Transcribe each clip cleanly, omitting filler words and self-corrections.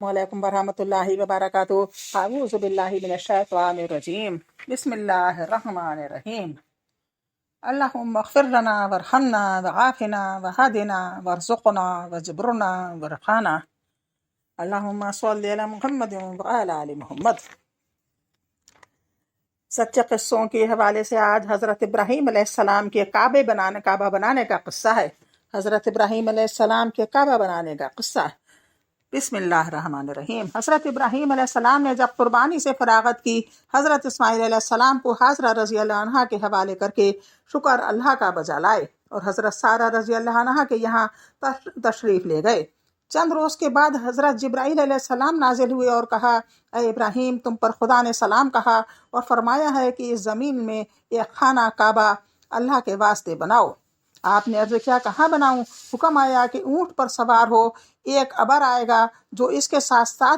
वालेकुम वरहमतुल्लाहि वबरकातुहू। अऊज़ु बिल्लाहि मिनश्शैतानिर रजीम। बिस्मिल्लाहिर रहमानिर रहीम। अल्लाहुम्मा इग़फिर लना वरहमना वआफ़िना वहदिना वरज़ुक़ना वजबुरना वरफ़ाना। अल्लाहुम्मा सल्लि अला मुहम्मद व अला आलि मोहम्मद। सच्चे क़िस्सों के हवाले से आज हज़रत इब्राहीम अलैहिस्सलाम के काबा बनाने का क़िस्सा है। हज़रत इब्राहीम अलैहिस्सलाम के काबा बनाने का क़िस्सा। बिस्मिल्लाहिर्रहमानिर्रहीम। हज़रत इब्राहीम अलैहिस्सलाम ने जब कुर्बानी से फरागत की, हज़रत इस्माईल अलैहिस्सलाम को हाजरा रज़ी अल्लाह अन्हा के हवाले करके शुक्र अल्लाह का बजा लाए और हज़रत सारा रज़ी अल्लाह अन्हा के यहाँ तशरीफ़ ले गए। चंद रोज़ के बाद हज़रत जिब्राईल अलैहिस्सलाम नाजिल हुए और कहा, ए इब्राहीम, तुम पर खुदा ने सलाम कहा और फरमाया है कि इस ज़मीन में एक खाना काबा अल्लाह के वास्ते बनाओ। आपने अर्ज़ किया, कहाँ बनाऊं? हुक्म आया कि ऊँट पर सवार हो, एक अबर आएगा जो इसके साथ साथ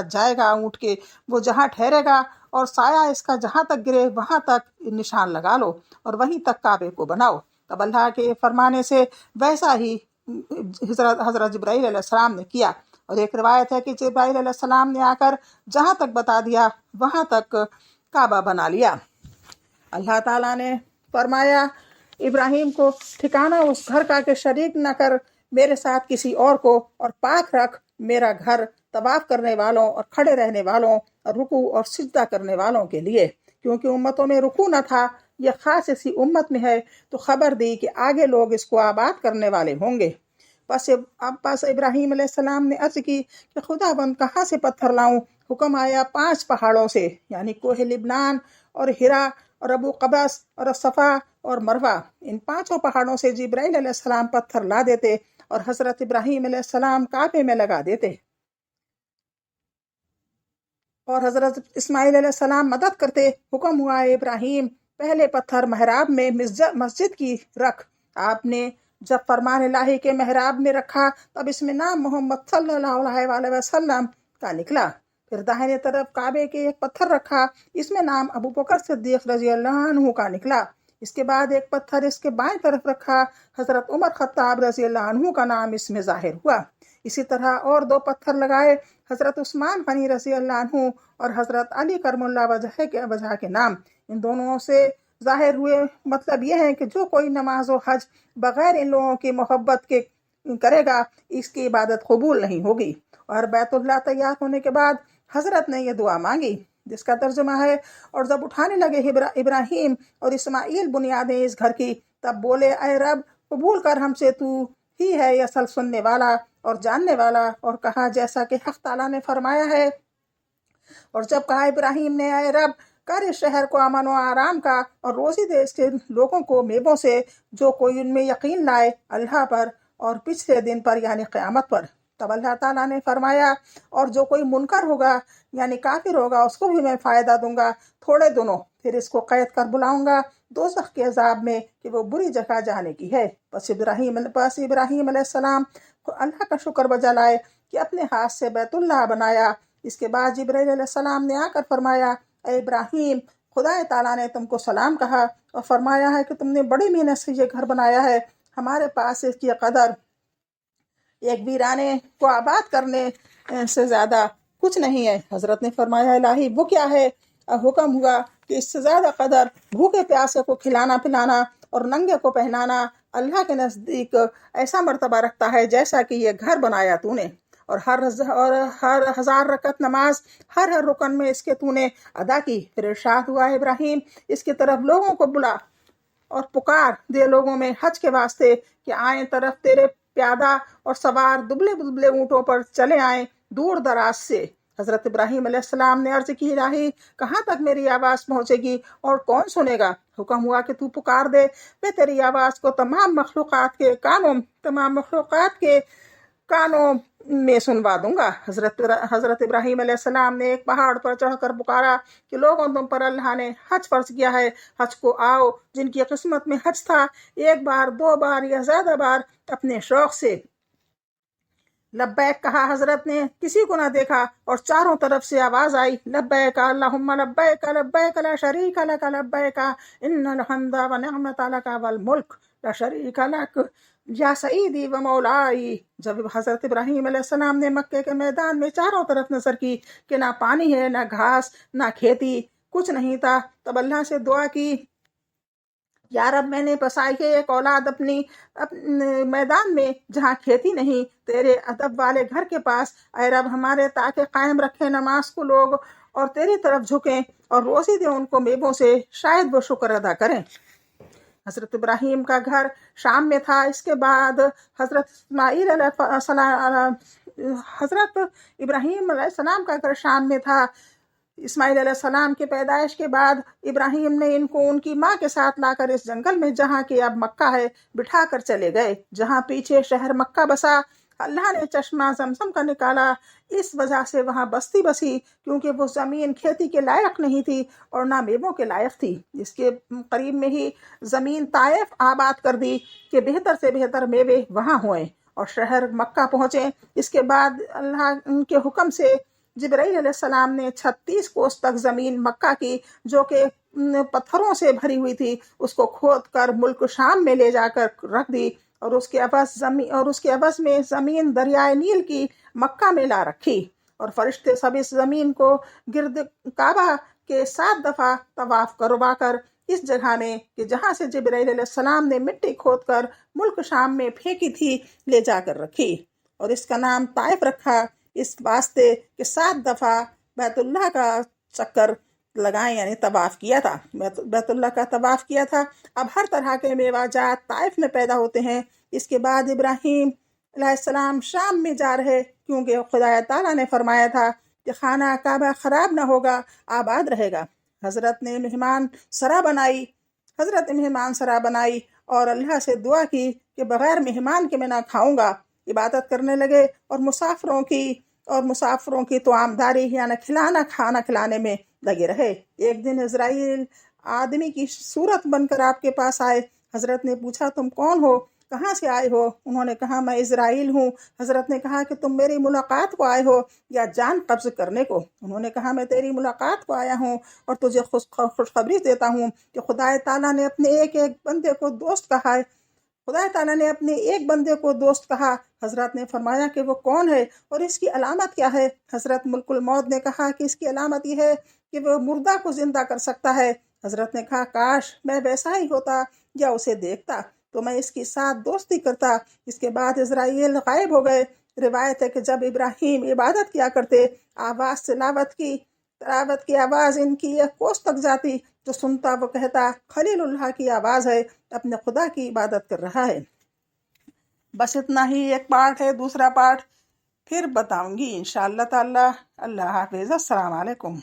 जाएगा ऊँट के, वो जहाँ ठहरेगा और साया इसका जहाँ तक गिरे वहाँ तक निशान लगा लो और वहीं तक काबे को बनाओ। तब अल्लाह के फरमाने से वैसा ही हज़रत जिब्राईल अलैहिस्सलाम ने किया और एक रिवायत है कि जिब्राईल अलैहिस्सलाम ने आकर जहाँ तक बता दिया वहाँ तक काबा बना लिया। अल्लाह ताला ने फरमाया, इब्राहीम को ठिकाना उस घर का कि शरीक न कर मेरे साथ किसी और को, और पाक रख मेरा घर तवाफ करने वालों और खड़े रहने वालों और रुकू और सिजदा करने वालों के लिए, क्योंकि उम्मतों में रुकू न था, यह खास इसी उम्मत में है। तो खबर दी कि आगे लोग इसको आबाद करने वाले होंगे। बस इब्राहीम अलैहिस्सलाम ने अर्ज की कि खुदाबंद कहाँ से पत्थर लाऊं? हुक्म आया 5 पहाड़ों से, यानी कोह लिबनान और हिरा और अबू कबस और सफ़ा और मरवा। इन 5 पहाड़ों से जिब्राईल अलैहिस्सलाम पत्थर ला देते और हज़रत इब्राहीम अलैहिस्सलाम काबे में लगा देते और हज़रत इस्माईल अलैहिस्सलाम मदद करते। हुक्म हुआ, इब्राहीम, पहले पत्थर महराब में मस्जिद की रख। आपने जब फरमान इलाही के महराब में रखा तब इसमें नाम मोहम्मद सल्लल्लाहु अलैहि वसल्लम का निकला। फिर दाहिने तरफ काबे के एक पत्थर रखा, इसमें नाम अबू बकर सिद्दीक़ रज़ी अल्लाह अन्हु का निकला। इसके बाद एक पत्थर इसके बाएं तरफ रखा, हज़रत उमर खत्ताब रज़ी अल्लाह अन्हु का नाम इसमें जाहिर हुआ। इसी तरह और 2 पत्थर लगाए, हज़रत उस्मान गनी रज़ी अल्लाह अन्हु और हज़रत अली करमुल्लाह वजह के नाम इन दोनों से जाहिर हुए। मतलब यह है कि जो कोई नमाज और हज बग़ैर इन लोगों की मोहब्बत के करेगा, इसकी इबादत कबूल नहीं होगी। और बैतुल्लाह तैयार होने के बाद हज़रत ने यह दुआ मांगी, जिसका तर्जुमा है, और जब उठाने लगे इब्राहीम और इस्माईल बुनियादें इस घर की, तब बोले, ऐ रब, कबूल कर हमसे, तू ही है असल सुनने वाला और जानने वाला। और कहा जैसा कि हक़ ताला ने फरमाया है। और जब कहा इब्राहीम ने, ऐ रब, कर इस शहर को अमन व आराम का और रोज़ी दे इसके लोगों को मेवों से, जो कोई उनमें यकीन लाए अल्लाह पर और पिछले दिन पर, यानी क़यामत पर। तब अल्लाह ताला ने फरमाया, और जो कोई मुनकर होगा यानी काफिर होगा, उसको भी मैं फ़ायदा दूंगा थोड़े दिनों, फिर इसको कैद कर बुलाऊंगा दोज़ख के अजाब में कि वो बुरी जगह जाने की है। बस इब्राहीम अलैहिस्सलाम अल्लाह का शुक्र बजा लाए कि अपने हाथ से बैतुल्लाह बनाया। इसके बाद जिब्राईल अलैहिस्सलाम ने आकर फरमाया, ए इब्राहीम, खुदा ताला ने तुमको सलाम कहा और फरमाया है कि तुमने बड़ी मेहनत से ये घर बनाया है। हमारे पास इसकी कदर एक वीराने को आबाद करने से ज़्यादा कुछ नहीं है। हज़रत ने फरमाया, इलाही, वो क्या है? हुक्म हुआ कि इससे ज़्यादा कदर भूखे प्यासे को खिलाना पिलाना और नंगे को पहनाना अल्लाह के नज़दीक ऐसा मर्तबा रखता है जैसा कि ये घर बनाया तूने। और हर 1000 रकत नमाज हर रुकन में इसके तूने अदा की। फिर इरशाद हुआ, इब्राहीम, इसकी तरफ लोगों को बुला और पुकार दे लोगों में हज के वास्ते कि आए तरफ तेरे प्यादा और सवार दुबले दुबले ऊँटों पर चले आए दूर दराज से। हज़रत इब्राहीम अलैहिस्सलाम ने अर्ज की, इलाही, कहाँ तक मेरी आवाज़ पहुँचेगी और कौन सुनेगा? हुक्म हुआ कि तू पुकार दे, मैं तेरी आवाज़ को तमाम मखलूक़ात के कानों में सुनवा दूंगा। हज़रत इब्राहीम अलैहिस्सलाम ने एक पहाड़ पर चढ़कर पुकारा कि लोगों, तुम पर अल्लाह ने हज फर्ज किया है, हज को आओ। जिनकी किस्मत में हज था, 1 बार 2 बार या ज़्यादा बार अपने शौक़ से लब्बैक कहा हजरत ने, किसी को ना देखा और चारों तरफ से आवाज आई, लब्बैक अल्लाहुम्मा लब्बैक लब्बैक ला शरीक लक लब्बैक इन्नल हम्दा व निअमत लक वल मुल्क ला शरीक लक या सईदी व मौलाई। जब हजरत इब्राहीम अलैहिस्सलाम ने मक्के के मैदान में चारों तरफ नजर की कि ना पानी है, ना घास, ना खेती, कुछ नहीं था, तब अल्लाह से दुआ की, यार अब मैंने बसाई है एक औलाद अपने मैदान में जहाँ खेती नहीं, तेरे अदब वाले घर के पास। ऐ रब हमारे ताकि कायम रखे नमाज को लोग और तेरी तरफ झुकें और रोज़ी दे उनको मेवों से, शायद वो शुक्र अदा करें। हज़रत इब्राहीम का घर शाम में था। इसके बाद हज़रत इब्राहीम अलैहिस्सलाम का घर शाम में था। इस्माइल अलैहिस्सलाम के पैदाइश के बाद इब्राहीम ने इनको उनकी माँ के साथ लाकर इस जंगल में, जहाँ की अब मक्का है, बिठा कर चले गए। जहाँ पीछे शहर मक्का बसा, अल्लाह ने चश्मा जमजम का निकाला, इस वजह से वहाँ बस्ती बसी, क्योंकि वो ज़मीन खेती के लायक नहीं थी और ना मेवों के लायक थी। इसके करीब में ही ज़मीन ताइफ आबाद कर दी कि बेहतर से बेहतर मेवे वहाँ हुए और शहर मक्का पहुँचे। इसके बाद अल्लाह के हुक्म से जिब्राईल अलैहिस्सलाम ने 36 कोस तक ज़मीन मक्का की, जो कि पत्थरों से भरी हुई थी, उसको खोद कर मुल्क शाम में ले जाकर रख दी और उसके अवज़ में ज़मीन दरियाए नील की मक्का में ला रखी। और फरिश्ते सब इस ज़मीन को गिर्द काबा के 7 दफ़ा तवाफ़ करवा कर इस जगह में कि जहाँ से जिब्राईल अलैहिस्सलाम ने मिट्टी खोद कर मुल्क शाम में फेंकी थी, ले जाकर रखी और इसका नाम ताइफ रखा, इस वास्ते कि 7 दफ़ा बैतुल्लाह का चक्कर लगाएं, यानी तवाफ़ किया था, बैतुल्लाह का तवाफ़ किया था। अब हर तरह के मेवाजात ताइफ में पैदा होते हैं। इसके बाद इब्राहीम अलैहिस्सलाम शाम में जा रहे, क्योंकि खुदा ताला ने फरमाया था कि खाना काबा ख़राब ना होगा, आबाद रहेगा। हज़रत ने मेहमान सरा बनाई और अल्लाह से दुआ की कि बग़ैर मेहमान के मैं ना खाऊंगा। इबादत करने लगे और मुसाफिरों की तो आमदारी यानी खाना खिलाने में लगे रहे। एक दिन इज़राइल आदमी की सूरत बनकर आपके पास आए। हज़रत ने पूछा, तुम कौन हो, कहाँ से आए हो? उन्होंने कहा, मैं इज़राइल हूँ। हज़रत ने कहा कि तुम मेरी मुलाकात को आए हो या जान कब्ज़ करने को? उन्होंने कहा, मैं तेरी मुलाकात को आया हूँ और तुझे खुशखबरी देता हूँ कि खुदा ताला ने अपने एक बंदे को दोस्त कहा है। खुदा ताला ने अपने एक बंदे को दोस्त कहा। हज़रत ने फरमाया कि वो कौन है और इसकी अलामत क्या है? हज़रत मुल्कुल मौत ने कहा कि इसकी अलामत यह है कि वो मुर्दा को जिंदा कर सकता है। हज़रत ने कहा, काश मैं वैसा ही होता या उसे देखता तो मैं इसके साथ दोस्ती करता। इसके बाद इज़राइल गायब हो गए। रिवायत है कि जब इब्राहीम इबादत किया करते, आवाज़ तिलावत की आवाज़ इनकी 1 कोस तक जाती, जो सुनता वो कहता, खलीलुल्लाह की आवाज़ है, अपने खुदा की इबादत कर रहा है। बस इतना ही एक पार्ट है, दूसरा पार्ट फिर बताऊंगी इंशाअल्लाह ताला। अल्लाह हाफिज़, अस्सलाम वालेकुम।